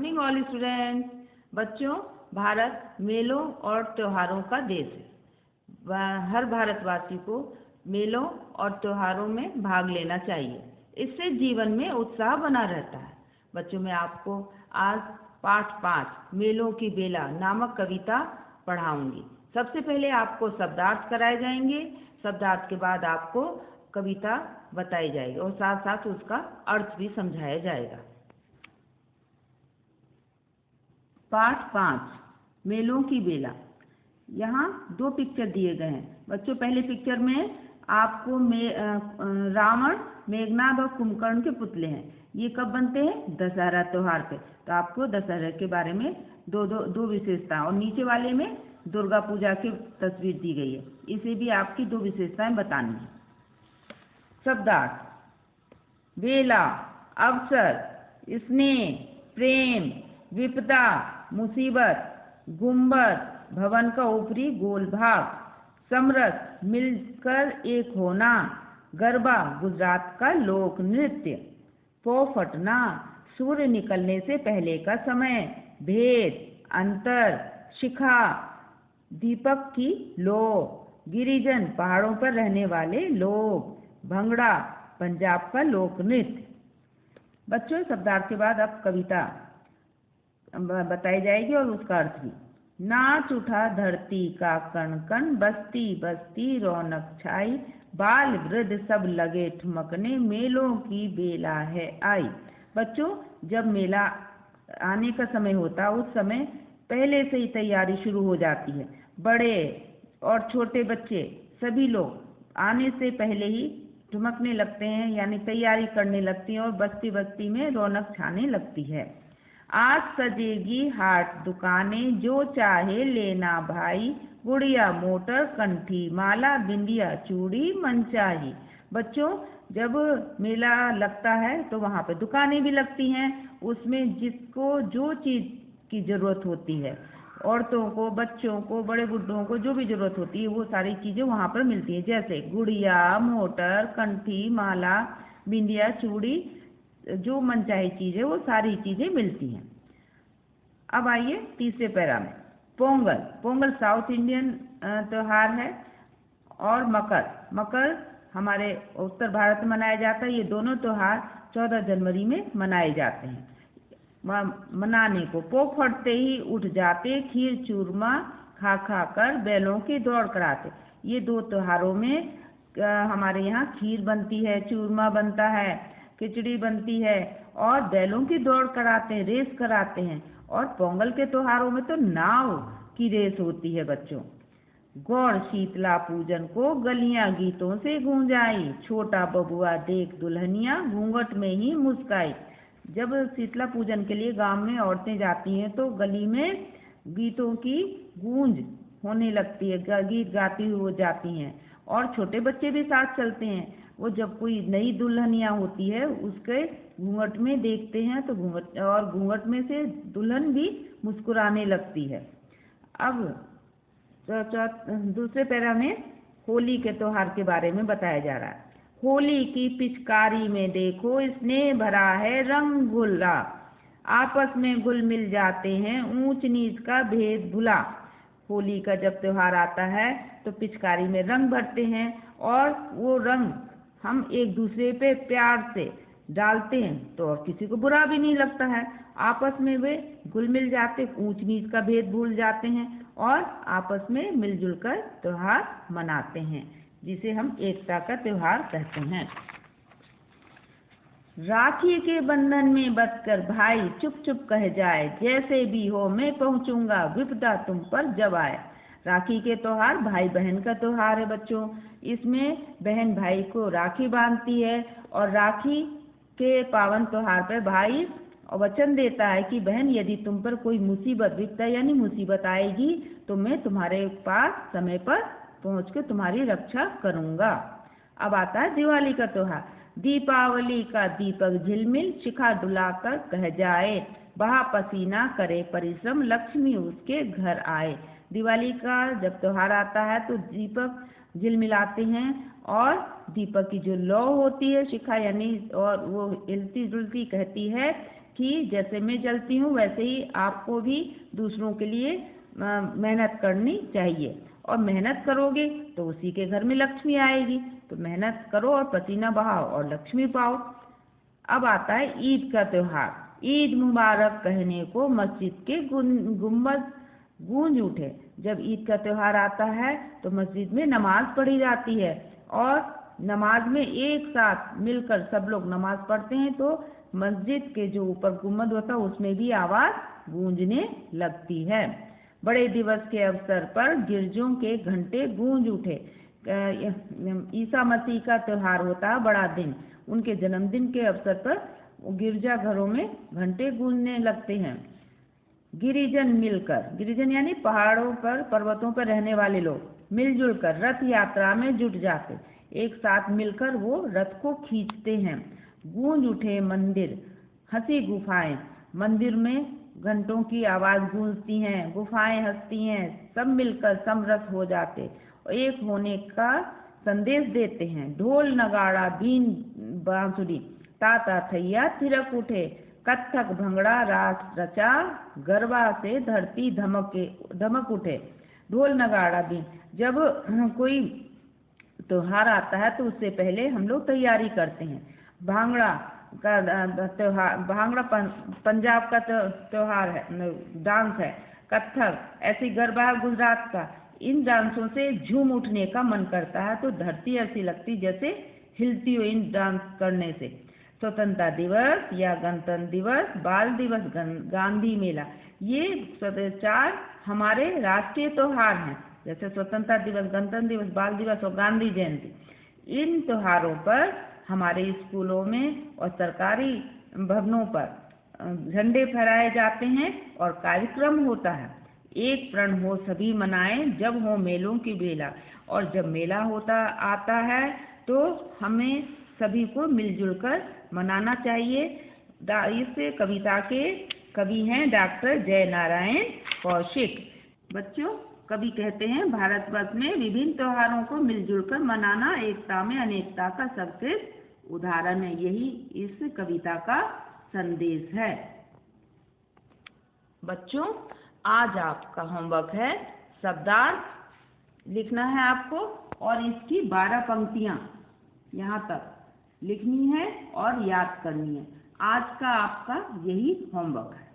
Morning all students. बच्चों, भारत मेलों और त्योहारों का देश है। हर भारतवासी को मेलों और त्योहारों में भाग लेना चाहिए। इससे जीवन में उत्साह बना रहता है। बच्चों, मैं आपको आज पाठ 5 मेलों की बेला नामक कविता पढ़ाऊंगी। सबसे पहले आपको शब्दार्थ कराए जाएंगे। शब्दार्थ के बाद आपको कविता बताई जाएगी और साथ साथ उसका अर्थ भी समझाया जाएगा। पाठ 5 मेलों की बेला। यहाँ 2 पिक्चर दिए गए हैं। बच्चों, पहले पिक्चर में आपको रावण, मेघनाद और कुंभकर्ण के पुतले हैं। ये कब बनते हैं? दशहरा त्योहार पे। तो आपको दशहरा के बारे में दो विशेषताएं, और नीचे वाले में दुर्गा पूजा की तस्वीर दी गई है। इसे भी आपकी 2 विशेषताएं बतानी है। शब्दार्थ: बेला, अवसर, स्नेह, प्रेम, विपदा, मुसीबत, गुंबद, भवन का ऊपरी गोल भाग, समरस, मिलकर एक होना, गरबा, गुजरात का लोक नृत्य, फटना, सूर्य निकलने से पहले का समय, भेद, अंतर, शिखा, दीपक की लो, गिरिजन, पहाड़ों पर रहने वाले लोग, भंगड़ा, पंजाब का लोक नृत्य। बच्चों, शब्दार्थ के बाद अब कविता बताई जाएगी और उसका अर्थ भी। नाच उठा धरती का कण कण, बस्ती बस्ती रौनक छाई, बाल वृद्ध सब लगे ठुमकने, मेलों की बेला है आई। बच्चों, जब मेला आने का समय होता, उस समय पहले से ही तैयारी शुरू हो जाती है। बड़े और छोटे बच्चे सभी लोग आने से पहले ही ठुमकने लगते हैं, यानी तैयारी करने लगती हैं और बस्ती बस्ती में रौनक छाने लगती है। आज सजेगी हाट दुकानें, जो चाहे लेना भाई, गुड़िया मोटर कंठी माला, बिंदिया चूड़ी मनचाही। बच्चों, जब मेला लगता है तो वहाँ पे दुकानें भी लगती हैं। उसमें जिसको जो चीज़ की ज़रूरत होती है, औरतों को, बच्चों को, बड़े बुढ़ों को जो भी ज़रूरत होती है, वो सारी चीज़ें वहाँ पर मिलती हैं। जैसे गुड़िया, मोटर, कंठी, माला, बिंदिया, चूड़ी, जो मनचाही चीज़ है वो सारी चीज़ें मिलती हैं। अब आइए तीसरे पैरा में। पोंगल। पोंगल साउथ इंडियन त्योहार है। और मकर हमारे उत्तर भारत में मनाया जाता है। ये दोनों त्योहार 14 जनवरी में मनाए जाते हैं। मनाने को पोक फटते ही उठ जाते, खीर चूरमा खा खा कर बैलों की दौड़ कराते। ये 2 त्योहारों में हमारे यहाँ खीर बनती है, चूरमा बनता है, खिचड़ी बनती है और बैलों की दौड़ कराते हैं, रेस कराते हैं। और पोंगल के त्योहारों में तो नाव की रेस होती है। बच्चों, गौर शीतला पूजन को गलियां गीतों से गूंजाई, छोटा बबुआ देख दुल्हनिया घूंघट में ही मुस्काई। जब शीतला पूजन के लिए गांव में औरतें जाती हैं तो गली में गीतों की गूंज होने लगती है, गीत गाती हुई वो जाती हैं और छोटे बच्चे भी साथ चलते हैं। वो जब कोई नई दुल्हनिया होती है उसके घूंघट में देखते हैं तो घूंघट में से दुल्हन भी मुस्कुराने लगती है। अब दूसरे पैरा में होली के त्योहार के बारे में बताया जा रहा है। होली की पिचकारी में देखो स्नेह भरा है रंग गुला, आपस में घुल मिल जाते हैं ऊंच नीच का भेद भुला। होली का जब त्योहार आता है तो पिचकारी में रंग भरते हैं और वो रंग हम एक दूसरे पे प्यार से डालते हैं तो और किसी को बुरा भी नहीं लगता है। आपस में वे घुल मिल जाते, ऊंच नीच का भेद भूल जाते हैं और आपस में मिलजुल कर त्योहार मनाते हैं, जिसे हम एकता का त्योहार कहते हैं। राखी के बंधन में बंधकर भाई चुप चुप कह जाए, जैसे भी हो मैं पहुंचूंगा विपदा तुम पर जब आए। राखी के त्योहार भाई बहन का त्योहार है। बच्चों, इसमें बहन भाई को राखी बांधती है और राखी के पावन त्योहार पर भाई वचन देता है कि बहन, यदि तुम पर कोई मुसीबत, विपदा यानी मुसीबत आएगी तो मैं तुम्हारे पास समय पर पहुँच कर तुम्हारी रक्षा करूँगा। अब आता है दिवाली का त्योहार। दीपावली का दीपक झिलमिल शिखा डुलाकर कह जाए, बहा पसीना करे परिश्रम लक्ष्मी उसके घर आए। दिवाली का जब त्योहार आता है तो दीपक झिलमिलाते हैं और दीपक की जो लौ होती है, शिखा यानी, और वो हिलती जुलती कहती है कि जैसे मैं चलती हूँ वैसे ही आपको भी दूसरों के लिए मेहनत करनी चाहिए, और मेहनत करोगे तो उसी के घर में लक्ष्मी आएगी। तो मेहनत करो और पसीना बहाओ और लक्ष्मी पाओ। अब आता है ईद का त्योहार। ईद मुबारक कहने को मस्जिद के गुंबद गूंज उठे। जब ईद का त्योहार आता है तो मस्जिद में नमाज पढ़ी जाती है, और नमाज में एक साथ मिलकर सब लोग नमाज पढ़ते हैं तो मस्जिद के जो ऊपर गुंबद होता है उसमें भी आवाज़ गूंजने लगती है। बड़े दिवस के अवसर पर गिरजों के घंटे गूंज उठे। ईसा मसीह का त्योहार होता है बड़ा दिन, उनके जन्मदिन के अवसर पर गिरजाघरों में घंटे गूंजने लगते हैं। गिरिजन मिलकर, गिरिजन यानी पहाड़ों पर पर्वतों पर रहने वाले लोग मिलजुल कर रथ यात्रा में जुट जाते, एक साथ मिलकर वो रथ को खींचते हैं। गूंज उठे मंदिर हंसी गुफाएं, मंदिर में घंटों की आवाज़ गूंजती हैं, गुफाएं हंसती हैं, सब मिलकर समरस हो जाते और एक होने का संदेश देते हैं। ढोल नगाड़ा बीन बांसुरी ताता थैया थिरक उठे, कत्थक भंगड़ा रास रचा, गरबा से धरती धमक उठे। ढोल नगाड़ा बीन, जब कोई त्योहार आता है तो उससे पहले हम लोग तैयारी करते हैं। भांगड़ा का त्योहार, भांगड़ा पंजाब का त्योहार है, डांस है। कत्थक ऐसी गरबा है गुजरात का। इन डांसों से झूम उठने का मन करता है, तो धरती ऐसी लगती जैसे हिलती हो इन डांस करने से। स्वतंत्रता दिवस या गणतंत्र दिवस, बाल दिवस, गांधी मेला, ये 4 हमारे राष्ट्रीय त्योहार हैं, जैसे स्वतंत्रता दिवस, गणतंत्र दिवस, बाल दिवस और गांधी जयंती। इन त्योहारों पर हमारे स्कूलों में और सरकारी भवनों पर झंडे फहराए जाते हैं और कार्यक्रम होता है। एक प्रण हो सभी मनाएं जब हो मेलों की बेला, और जब मेला आता है तो हमें सभी को मिलजुल कर मनाना चाहिए। इस कविता के कवि हैं डॉक्टर जयनारायण कौशिक। बच्चों, कवि कहते हैं भारतवर्ष में विभिन्न त्योहारों को मिलजुल कर मनाना एकता में अनेकता का सबसे उदाहरण है। यही इस कविता का संदेश है। बच्चों, आज आपका होमवर्क है शब्दार्थ लिखना है आपको, और इसकी 12 पंक्तियाँ यहाँ तक लिखनी है और याद करनी है। आज का आपका यही होमवर्क है।